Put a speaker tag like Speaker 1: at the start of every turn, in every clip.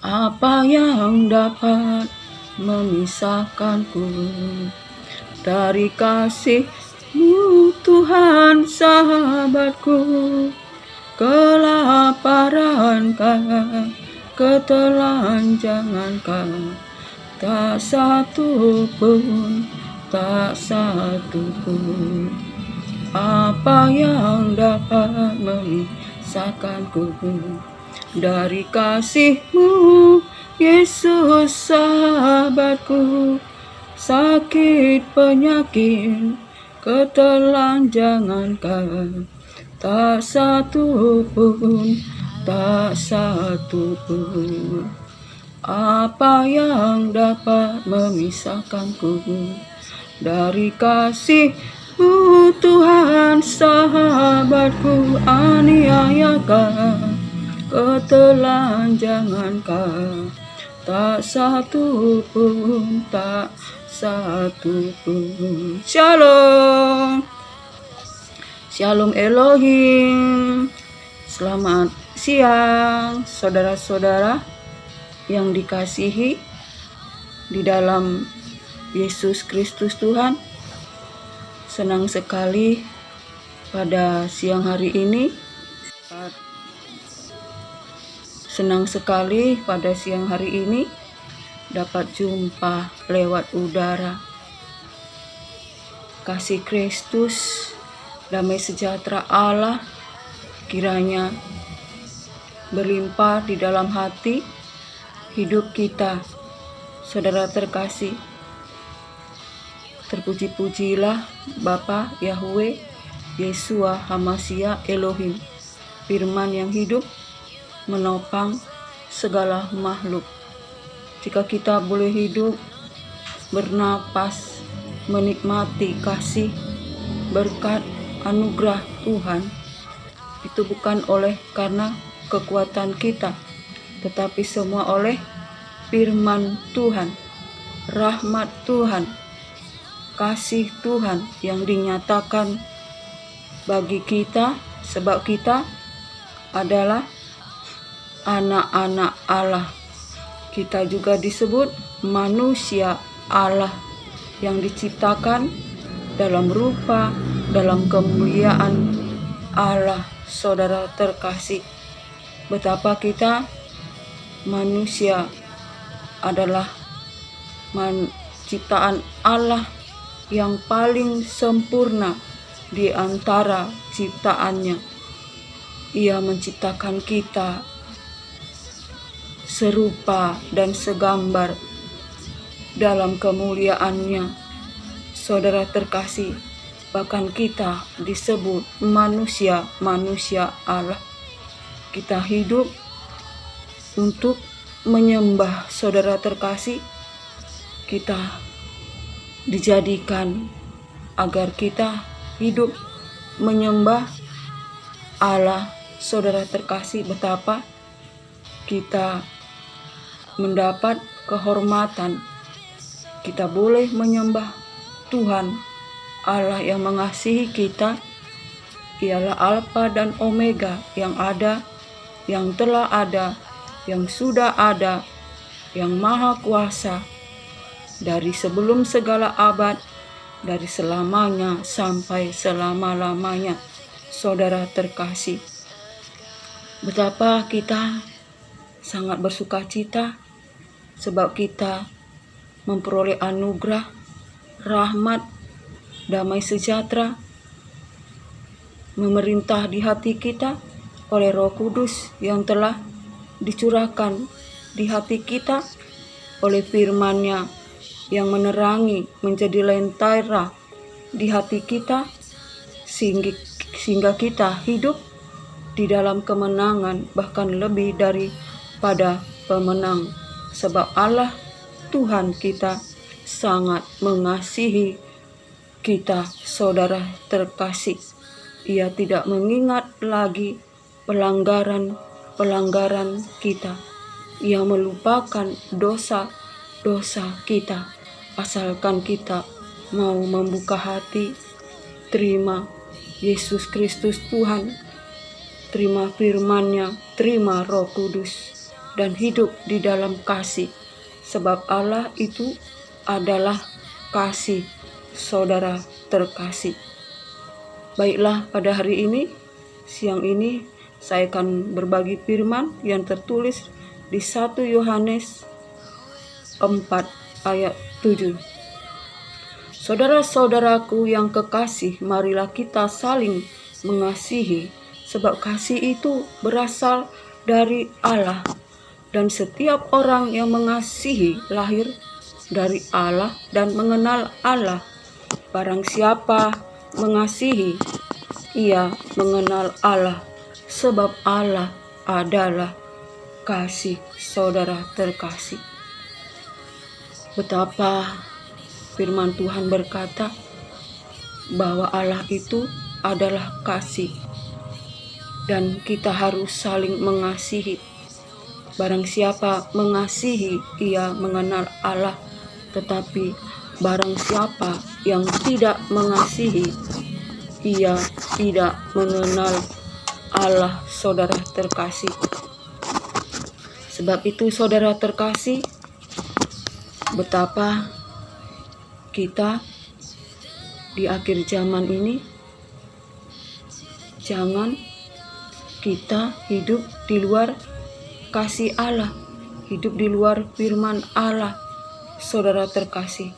Speaker 1: Apa yang dapat memisahkanku dari kasih-Mu Tuhan sahabatku? Kelaparankah, ketelanjangankah? Tak satu pun, tak satu pun. Apa yang dapat memisahkanku dari kasih-Mu, Yesus sahabatku? Sakit, penyakit, ketelanjangankah? Tak satu pun, tak satu pun. Apa yang dapat memisahkanku dari kasih-Mu Tuhan sahabatku? Aniayakah, ketelanjangankah? Tak satu pun, tak satu pun. Shalom. Shalom Elohim. Selamat siang saudara-saudara yang dikasihi di dalam Yesus Kristus Tuhan. Senang sekali pada siang hari ini. Senang sekali pada siang hari ini dapat jumpa lewat udara. Kasih Kristus, damai sejahtera Allah kiranya berlimpah di dalam hati hidup kita. Saudara terkasih, terpuji-pujilah Bapa Yahweh, Yeshua HaMashiach Elohim, firman yang hidup menopang segala makhluk. Jika kita boleh hidup, bernapas, menikmati kasih, berkat, anugerah Tuhan, itu bukan oleh karena kekuatan kita, tetapi semua oleh firman Tuhan, rahmat Tuhan, kasih Tuhan yang dinyatakan bagi kita, sebab kita adalah anak-anak Allah. Kita juga disebut manusia Allah yang diciptakan dalam rupa, dalam kemuliaan Allah. Saudara terkasih, betapa kita manusia adalah ciptaan Allah yang paling sempurna di antara ciptaannya. Ia menciptakan kita serupa dan segambar dalam kemuliaannya. Saudara terkasih, bahkan kita disebut manusia Allah. Kita hidup untuk menyembah. Saudara terkasih, kita dijadikan agar kita hidup menyembah Allah. Saudara terkasih, betapa kita mendapat kehormatan. Kita boleh menyembah Tuhan Allah yang mengasihi kita. Ialah Alfa dan Omega, yang ada, yang telah ada, yang sudah ada, yang maha kuasa, dari sebelum segala abad, dari selamanya sampai selama-lamanya. Saudara terkasih, betapa kita sangat bersuka cita sebab kita memperoleh anugerah, rahmat, damai sejahtera memerintah di hati kita oleh Roh Kudus yang telah dicurahkan di hati kita oleh firman-Nya yang menerangi menjadi lentera di hati kita, sehingga kita hidup di dalam kemenangan, bahkan lebih daripada pemenang, sebab Allah Tuhan kita sangat mengasihi kita. Saudara terkasih, Ia tidak mengingat lagi pelanggaran kita. Ia melupakan dosa kita, asalkan kita mau membuka hati, terima Yesus Kristus Tuhan, terima firman-Nya, terima Roh Kudus. dan hidup di dalam kasih, sebab Allah itu adalah kasih, saudara terkasih. Baiklah, pada hari ini, siang ini, saya akan berbagi firman yang tertulis di 1 Yohanes 4 ayat 7. Saudara-saudaraku yang kekasih, marilah kita saling mengasihi, sebab kasih itu berasal dari Allah, dan setiap orang yang mengasihi lahir dari Allah dan mengenal Allah. Barang siapa mengasihi, ia mengenal Allah, sebab Allah adalah kasih, saudara terkasih. Betapa firman Tuhan berkata bahwa Allah itu adalah kasih, dan kita harus saling mengasihi. Barang siapa mengasihi, ia mengenal Allah, tetapi barang siapa yang tidak mengasihi, ia tidak mengenal Allah, saudara terkasih. Sebab itu, saudara terkasih, betapa kita di akhir zaman ini, jangan kita hidup di luar kasih Allah, hidup di luar firman Allah, saudara terkasih.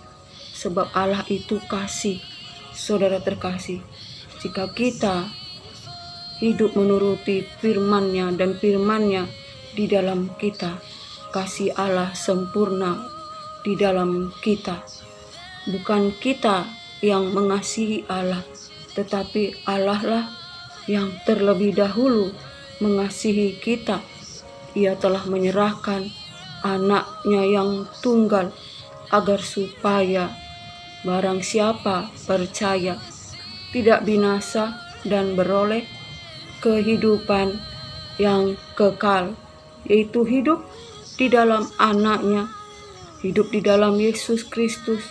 Speaker 1: Sebab Allah itu kasih, saudara terkasih. Jika kita hidup menuruti firman-Nya dan firman-Nya di dalam kita, kasih Allah sempurna di dalam kita. Bukan kita yang mengasihi Allah, tetapi Allah lah yang terlebih dahulu mengasihi kita. Ia telah menyerahkan anaknya yang tunggal agar supaya barang siapa percaya tidak binasa dan beroleh kehidupan yang kekal, yaitu hidup di dalam anaknya, hidup di dalam Yesus Kristus,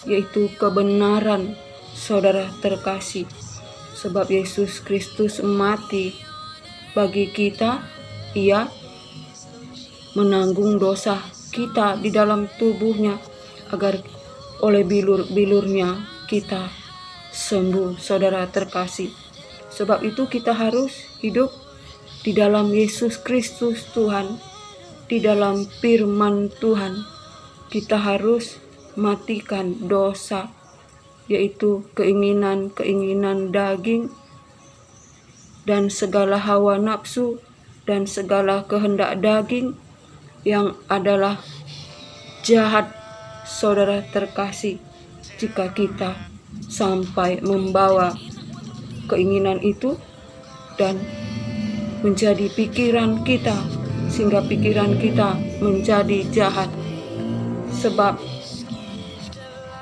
Speaker 1: yaitu kebenaran, saudara terkasih. Sebab Yesus Kristus mati bagi kita, Ia menanggung dosa kita di dalam tubuhnya, agar oleh bilur-bilurnya kita sembuh, saudara terkasih. Sebab itu kita harus hidup di dalam Yesus Kristus Tuhan, di dalam firman Tuhan. Kita harus matikan dosa, yaitu keinginan-keinginan daging dan segala hawa nafsu dan segala kehendak daging yang adalah jahat, saudara terkasih. Jika kita sampai membawa keinginan itu dan menjadi pikiran kita, sehingga pikiran kita menjadi jahat. Sebab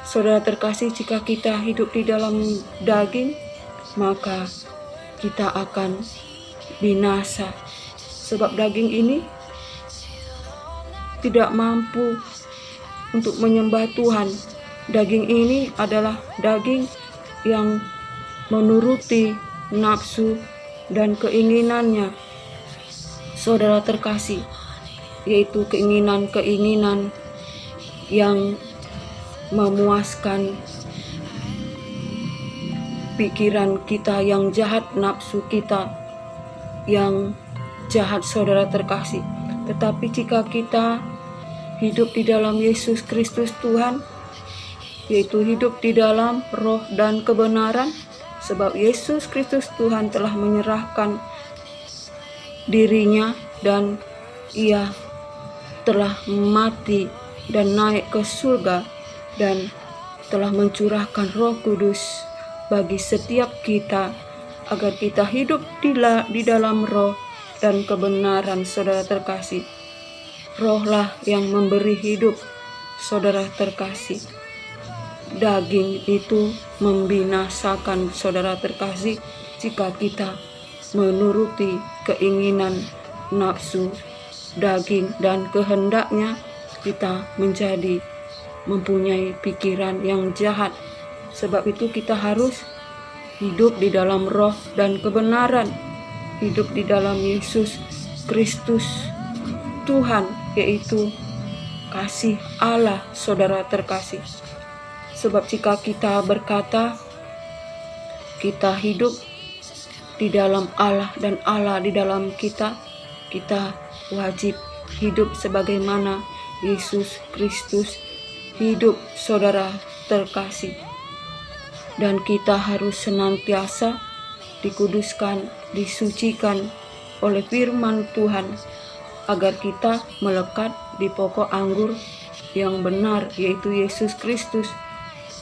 Speaker 1: saudara terkasih, jika kita hidup di dalam daging, maka kita akan binasa. Sebab daging ini tidak mampu untuk menyembah Tuhan. Daging ini adalah daging yang menuruti nafsu dan keinginannya, saudara terkasih, yaitu keinginan-keinginan yang memuaskan pikiran kita yang jahat, nafsu kita yang jahat, saudara terkasih. Tetapi jika kita hidup di dalam Yesus Kristus Tuhan, yaitu hidup di dalam roh dan kebenaran, sebab Yesus Kristus Tuhan telah menyerahkan dirinya dan Ia telah mati dan naik ke surga dan telah mencurahkan Roh Kudus bagi setiap kita, agar kita hidup di dalam roh dan kebenaran, saudara terkasih. Rohlah yang memberi hidup, saudara terkasih. Daging itu membinasakan, saudara terkasih, jika kita menuruti keinginan nafsu daging dan kehendaknya, kita menjadi mempunyai pikiran yang jahat. Sebab itu kita harus hidup di dalam roh dan kebenaran, hidup di dalam Yesus Kristus Tuhan, yaitu kasih Allah, saudara terkasih. Sebab jika kita berkata kita hidup di dalam Allah dan Allah di dalam kita, kita wajib hidup sebagaimana Yesus Kristus hidup, saudara terkasih. Dan kita harus senantiasa dikuduskan, disucikan oleh firman Tuhan, agar kita melekat di pokok anggur yang benar, yaitu Yesus Kristus.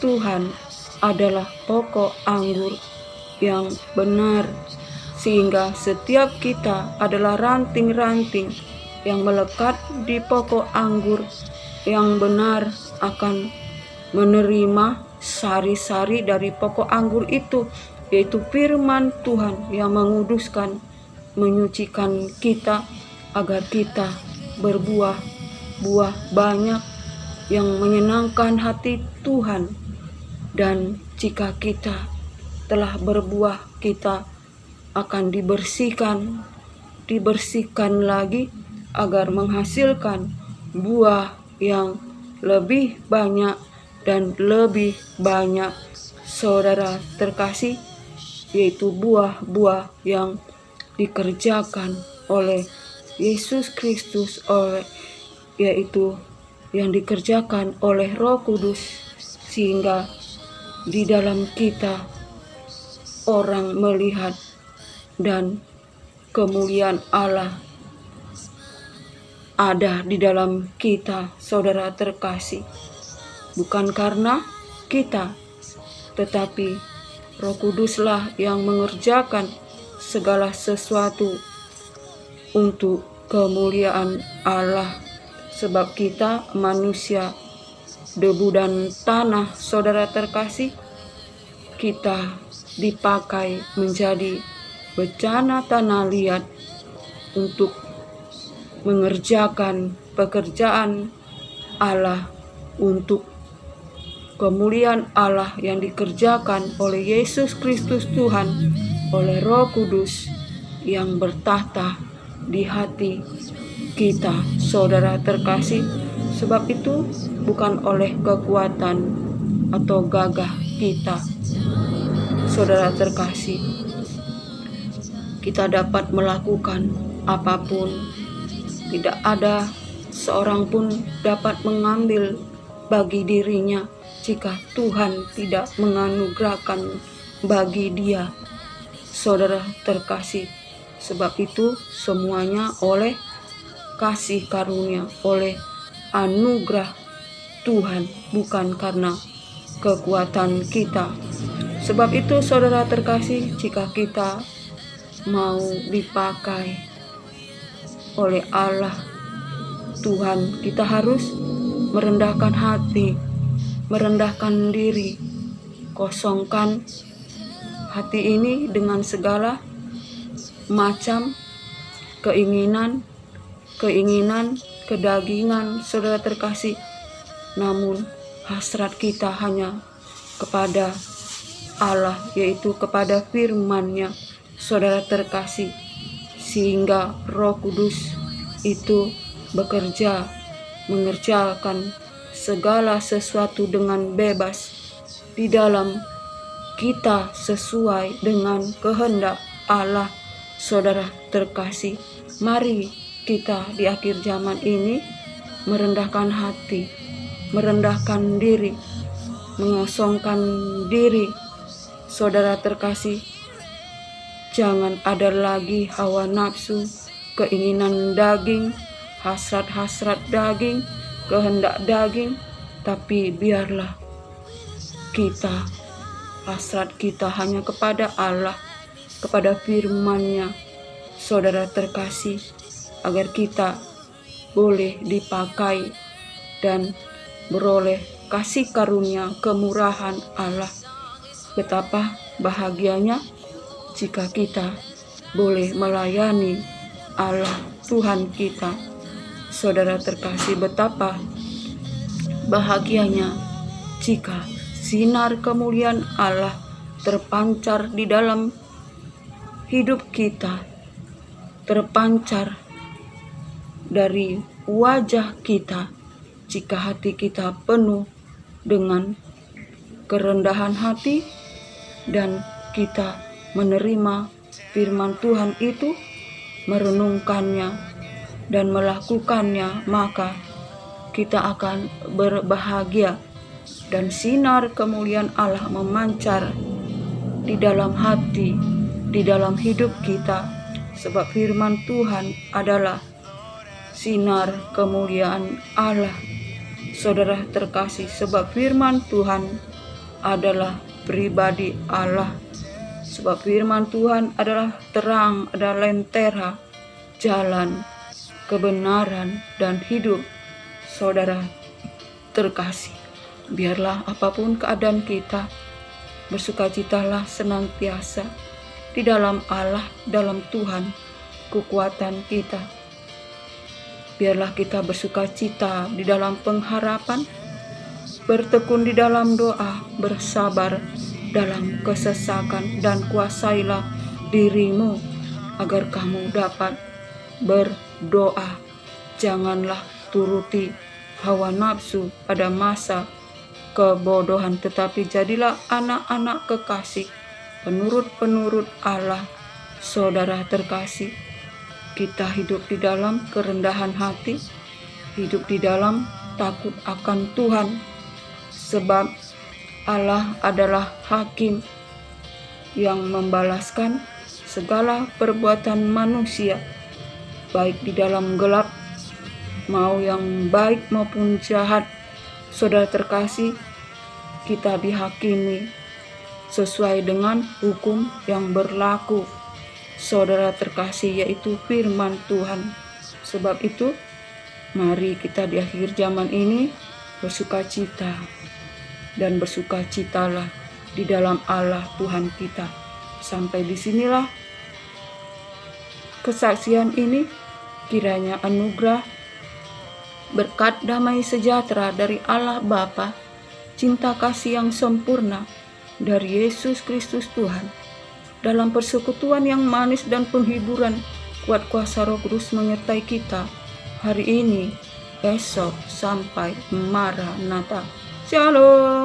Speaker 1: Tuhan adalah pokok anggur yang benar, sehingga setiap kita adalah ranting-ranting yang melekat di pokok anggur yang benar akan menerima sari-sari dari pokok anggur itu, yaitu firman Tuhan yang menguduskan, menyucikan kita agar kita berbuah banyak yang menyenangkan hati Tuhan. Dan jika kita telah berbuah, kita akan dibersihkan lagi agar menghasilkan buah yang lebih banyak dan lebih banyak, saudara terkasih, yaitu buah-buah yang dikerjakan oleh Yesus Kristus, yaitu yang dikerjakan oleh Roh Kudus, sehingga di dalam kita orang melihat dan kemuliaan Allah ada di dalam kita, saudara terkasih. Bukan karena kita, tetapi Roh Kuduslah yang mengerjakan segala sesuatu untuk kemuliaan Allah. Sebab kita manusia debu dan tanah, saudara terkasih, kita dipakai menjadi bejana tanah liat untuk mengerjakan pekerjaan Allah, untuk kemuliaan Allah yang dikerjakan oleh Yesus Kristus Tuhan, oleh Roh Kudus yang bertahta di hati kita, saudara terkasih. Sebab itu bukan oleh kekuatan atau gagah kita, saudara terkasih, kita dapat melakukan apapun. Tidak ada seorang pun dapat mengambil bagi dirinya jika Tuhan tidak menganugerahkan bagi dia, saudara terkasih. Sebab itu semuanya oleh kasih karunia, oleh anugerah Tuhan, bukan karena kekuatan kita. Sebab itu saudara terkasih, jika kita mau dipakai oleh Allah Tuhan, kita harus merendahkan hati, merendahkan diri, kosongkan hati ini dengan segala macam keinginan, kedagingan, saudara terkasih. Namun hasrat kita hanya kepada Allah, yaitu kepada firman-Nya, saudara terkasih, sehingga Roh Kudus itu bekerja, mengerjakan segala sesuatu dengan bebas di dalam kita sesuai dengan kehendak Allah, saudara terkasih. Mari kita di akhir zaman ini merendahkan hati, merendahkan diri, mengosongkan diri, saudara terkasih. Jangan ada lagi hawa nafsu, keinginan daging, hasrat-hasrat daging, kehendak daging, tapi biarlah kita, hasrat kita hanya kepada Allah, kepada firman-Nya, saudara terkasih, agar kita boleh dipakai dan beroleh kasih karunia kemurahan Allah. Betapa bahagianya jika kita boleh melayani Allah Tuhan kita, saudara terkasih. Betapa bahagianya jika sinar kemuliaan Allah terpancar di dalam hidup kita, terpancar dari wajah kita jika hati kita penuh dengan kerendahan hati dan kita menerima firman Tuhan itu, merenungkannya dan melakukannya, maka kita akan berbahagia dan sinar kemuliaan Allah memancar di dalam hati, di dalam hidup kita, sebab firman Tuhan adalah sinar kemuliaan Allah. Saudara terkasih, sebab firman Tuhan adalah pribadi Allah, sebab firman Tuhan adalah terang, adalah lentera, jalan, kebenaran, dan hidup. Saudara terkasih, biarlah apapun keadaan kita, bersukacitalah senantiasa di dalam Allah, dalam Tuhan, kekuatan kita. Biarlah kita bersukacita di dalam pengharapan, bertekun di dalam doa, bersabar dalam kesesakan, dan kuasailah dirimu agar kamu dapat berdoa. Janganlah turuti hawa nafsu pada masa kebodohan, tetapi jadilah anak-anak kekasih, penurut-penurut Allah. Saudara terkasih, kita hidup di dalam kerendahan hati, hidup di dalam takut akan Tuhan, sebab Allah adalah hakim yang membalaskan segala perbuatan manusia, baik di dalam gelap, mau yang baik maupun jahat. Saudara terkasih, kita dihakimi sesuai dengan hukum yang berlaku, saudara terkasih, yaitu firman Tuhan. Sebab itu, mari kita di akhir zaman ini bersukacita, dan bersukacitalah di dalam Allah Tuhan kita. Sampai disinilah kesaksian ini. Kiranya anugerah, berkat, damai sejahtera dari Allah Bapa, cinta kasih yang sempurna dari Yesus Kristus Tuhan, dalam persekutuan yang manis dan penghiburan kuat kuasa Roh Kudus menyertai kita hari ini, esok, sampai Maranatha. Shalom.